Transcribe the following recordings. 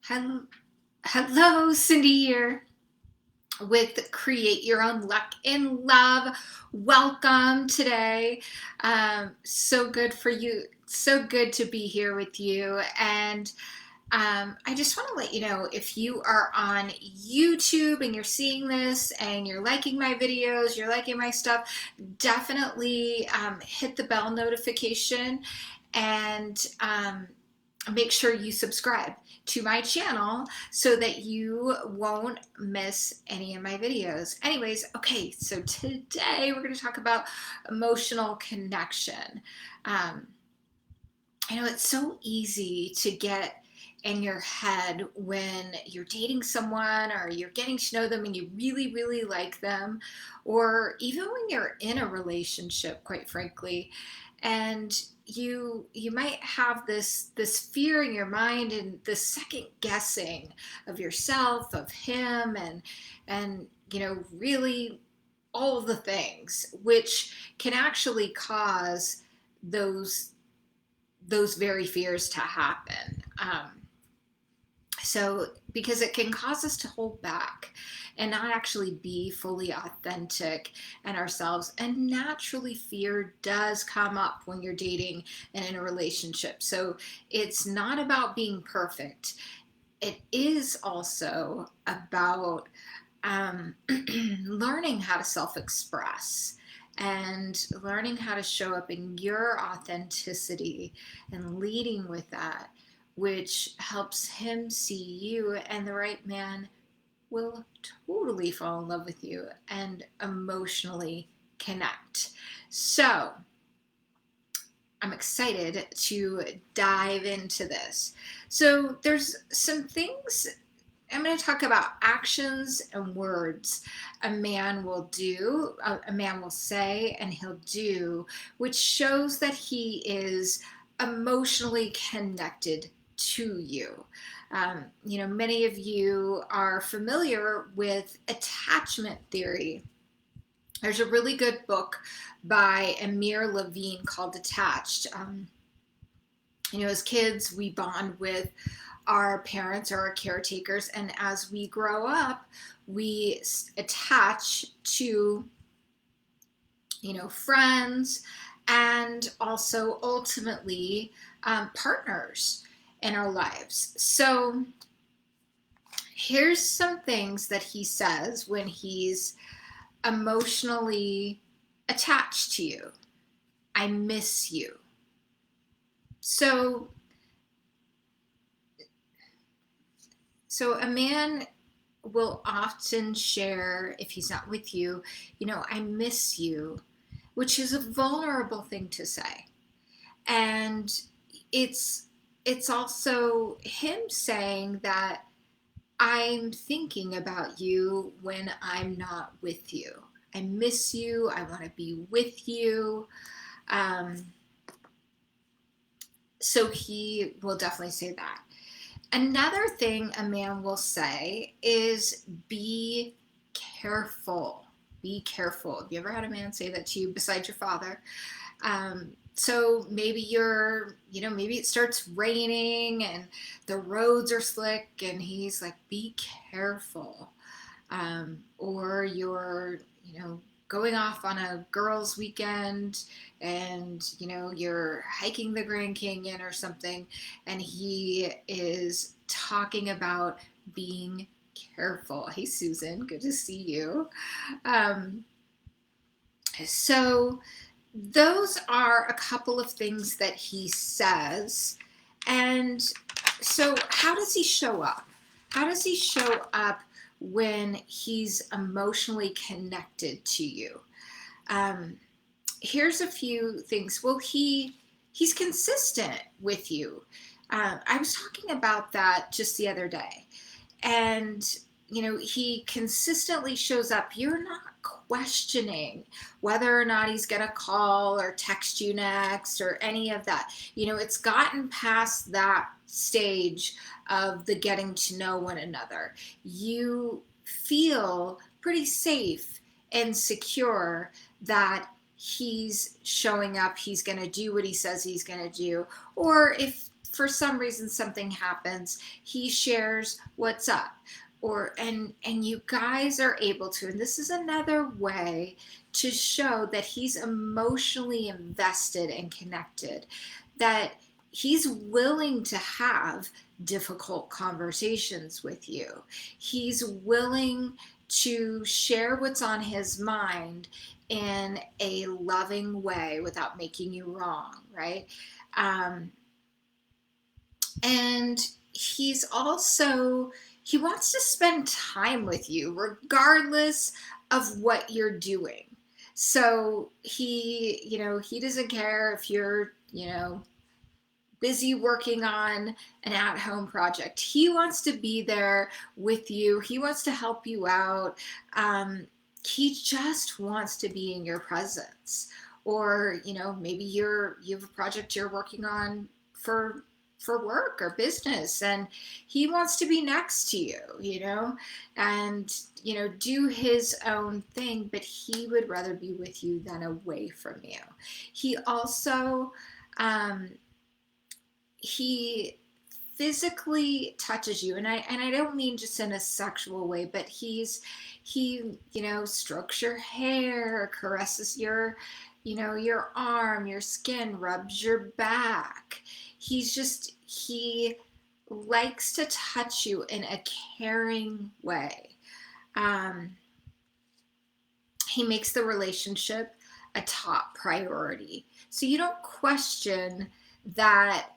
Hello, hello, Cindy here with Create Your Own Luck in Love. Welcome today. So good for you. So good to be here with you. And I just want to let you know if you are on YouTube and you're seeing this and you're liking my videos, you're liking my stuff, definitely hit the bell notification and make sure you subscribe to my channel so that you won't miss any of my videos. Anyways, okay, so today we're going to talk about emotional connection. Um, I know it's so easy to get in your head when you're dating someone or you're getting to know them and you really, really like them, or even when you're in a relationship, quite frankly, and you might have this fear in your mind and this second guessing of yourself, of him, and really all of the things which can actually cause those those very fears to happen. So, because it can cause us to hold back and not actually be fully authentic and ourselves. And naturally, fear does come up when you're dating and in a relationship. So, it's not about being perfect, it is also about learning how to self express and learning how to show up in your authenticity and leading with that, which helps him see you, and the right man will totally fall in love with you and emotionally connect. So, I'm excited to dive into this. So, there's some things I'm going to talk about actions and words a man will do, a man will say, and he'll do, which shows that he is emotionally connected to you. Many of you are familiar with attachment theory. There's a really good book by Amir Levine called Attached. As kids, we bond with our parents or our caretakers, and as we grow up, we attach to, friends and also ultimately partners in our lives. So, here's some things that he says when he's emotionally attached to you. I miss you. So a man will often share, if he's not with you, I miss you, which is a vulnerable thing to say. And it's also him saying that I'm thinking about you when I'm not with you. I miss you. I want to be with you. Um, so he will definitely say that. Another thing a man will say is be careful. Be careful. Have you ever had a man say that to you besides your father? So maybe maybe it starts raining and the roads are slick, and he's like, be careful. Or you're, going off on a girls' weekend and, you're hiking the Grand Canyon or something, and he is talking about being careful. Hey, Susan, good to see you. Um, so, those are a couple of things that he says. And so, how does he show up? How does he show up when he's emotionally connected to you? Um, Here's a few things. Well, he's consistent with you. I was talking about that just the other day, and he consistently shows up. You're not questioning whether or not he's going to call or text you next or any of that. It's gotten past that stage of the getting to know one another. You feel pretty safe and secure that he's showing up, he's going to do what he says he's going to do. Or if for some reason something happens, he shares what's up, or and you guys are able to, and this is another way to show that he's emotionally invested and connected, that he's willing to have difficult conversations with you. He's willing to share what's on his mind in a loving way without making you wrong, right? Um, and he's also, he wants to spend time with you regardless of what you're doing. So he doesn't care if you're, busy working on an at-home project. He wants to be there with you. He wants to help you out. He just wants to be in your presence. Or maybe you have a project you're working on for work or business, and he wants to be next to you, and do his own thing, but he would rather be with you than away from you. He also um, he physically touches you, and I don't mean just in a sexual way, but he strokes your hair, caresses your arm, your skin, rubs your back. He likes to touch you in a caring way. um, he makes the relationship a top priority, so you don't question that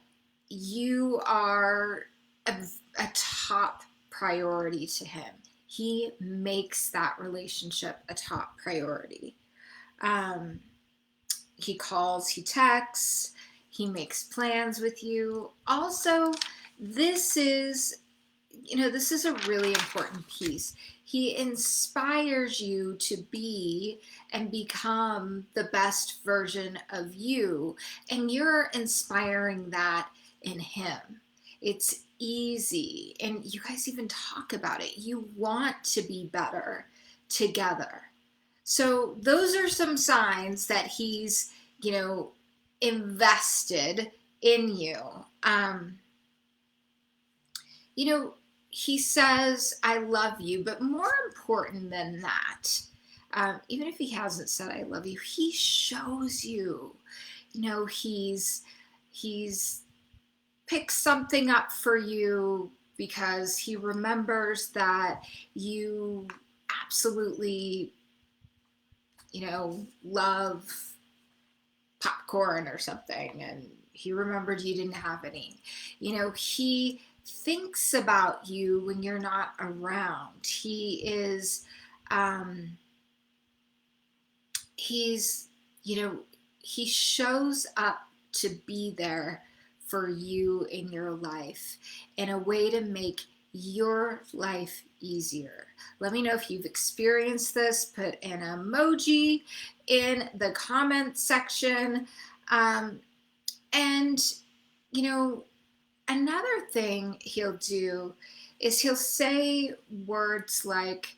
you are a top priority to him. He makes that relationship a top priority. Um, he calls, he texts, he makes plans with you. Also, this is this is a really important piece. He inspires you to be and become the best version of you, and you're inspiring that in him. It's easy, and you guys even talk about it. You want to be better together. So those are some signs that he's, invested in you. Um, you know, he says, I love you, but more important than that, even if he hasn't said I love you, he shows you. He's picked something up for you because he remembers that you absolutely, love popcorn or something, and he remembered you didn't have any. He thinks about you when you're not around. Um, he's, he shows up to be there for you in your life in a way to make your life easier. Let me know if you've experienced this. Put an emoji in the comment section. And, another thing he'll do is he'll say words like,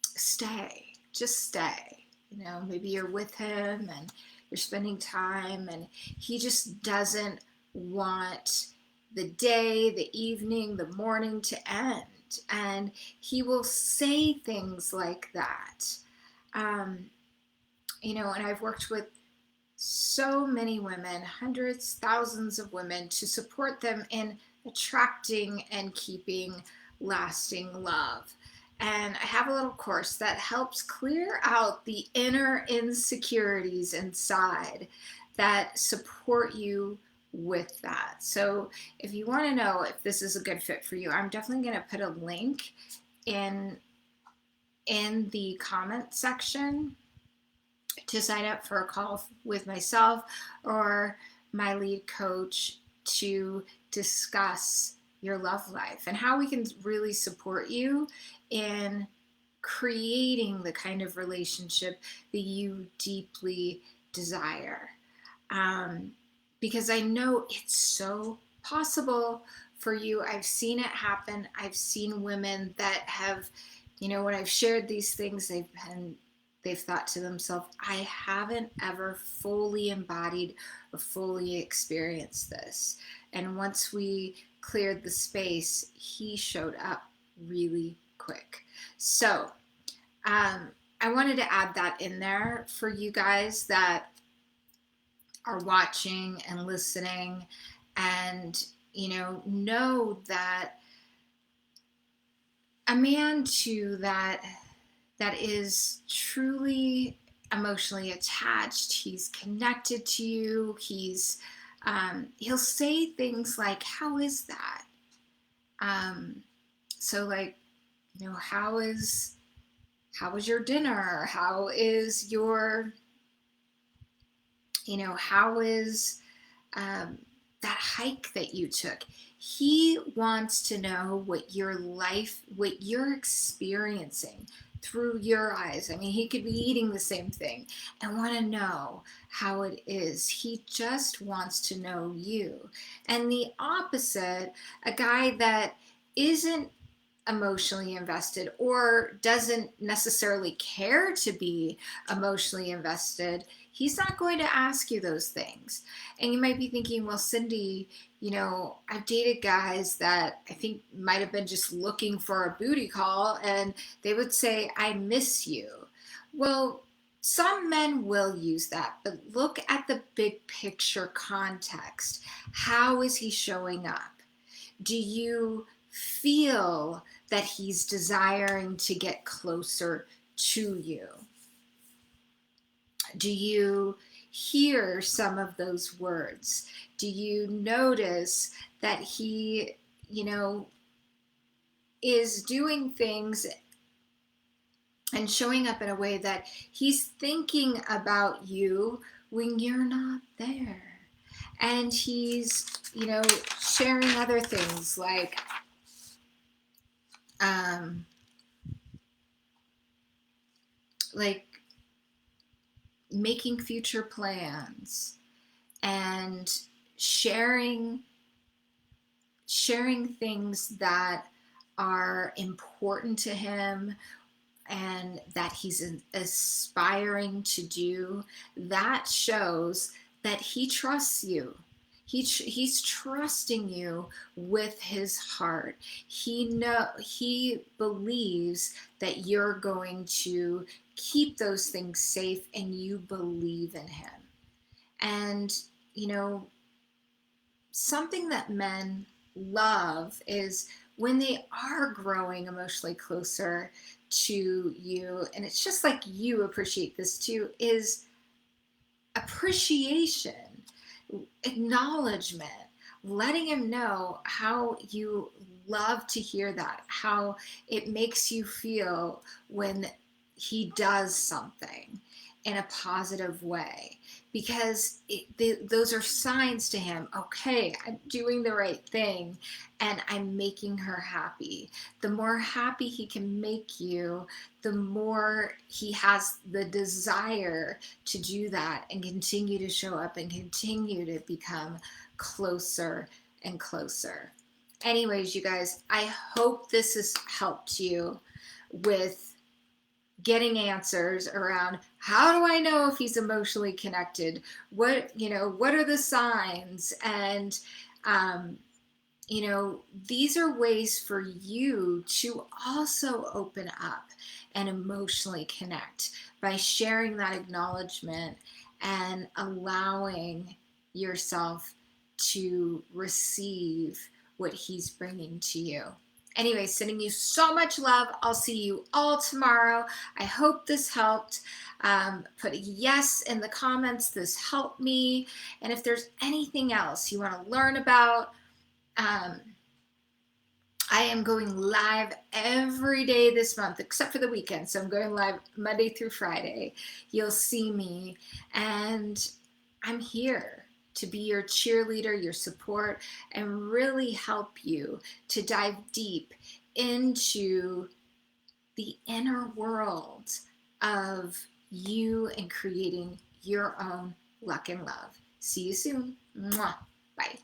stay, just stay. Maybe you're with him and you're spending time, and he just doesn't want the day, the evening, the morning to end. And he will say things like that. And I've worked with so many women, hundreds, thousands of women, to support them in attracting and keeping lasting love. And I have a little course that helps clear out the inner insecurities inside that support you with that. So if you want to know if this is a good fit for you, I'm definitely going to put a link in the comment section to sign up for a call with myself or my lead coach to discuss your love life and how we can really support you in creating the kind of relationship that you deeply desire. Because I know it's so possible for you. I've seen it happen. I've seen women that have, when I've shared these things, they've thought to themselves, I haven't ever fully embodied or fully experienced this. And once we cleared the space, he showed up really quick. So I wanted to add that in there for you guys that are watching and listening, and know that a man too that is truly emotionally attached, he's connected to you, he'll say things like, how is that? So like, how was your dinner? How is your, how is that hike that you took? He wants to know what you're experiencing through your eyes. I mean, he could be eating the same thing and want to know how it is. He just wants to know you. And the opposite, a guy that isn't emotionally invested or doesn't necessarily care to be emotionally invested, he's not going to ask you those things. And you might be thinking, well, Cindy, I've dated guys that I think might have been just looking for a booty call, and they would say, I miss you. Well, some men will use that, but look at the big picture context. How is he showing up? Do you feel that he's desiring to get closer to you? Do you hear some of those words? Do you notice that he, is doing things and showing up in a way that he's thinking about you when you're not there? And he's, sharing other things like, like making future plans and sharing things that are important to him and that he's aspiring to do. That shows that he trusts you. He's trusting you with his heart. He believes that you're going to keep those things safe, and you believe in him. And something that men love is when they are growing emotionally closer to you, and it's just like you appreciate this too, is appreciation, acknowledgement, letting him know how you love to hear that, how it makes you feel when he does something in a positive way, because those are signs to him. Okay, I'm doing the right thing and I'm making her happy. The more happy he can make you, the more he has the desire to do that and continue to show up and continue to become closer and closer. Anyways, you guys, I hope this has helped you with getting answers around how do I know if he's emotionally connected? What are the signs? And, these are ways for you to also open up and emotionally connect by sharing that acknowledgement and allowing yourself to receive what he's bringing to you. Anyway, sending you so much love. I'll see you all tomorrow. I hope this helped. Put a yes in the comments. This helped me. And if there's anything else you want to learn about, I am going live every day this month, except for the weekend. So I'm going live Monday through Friday. You'll see me. And I'm here to be your cheerleader, your support, and really help you to dive deep into the inner world of you and creating your own luck and love. See you soon. Mwah. Bye.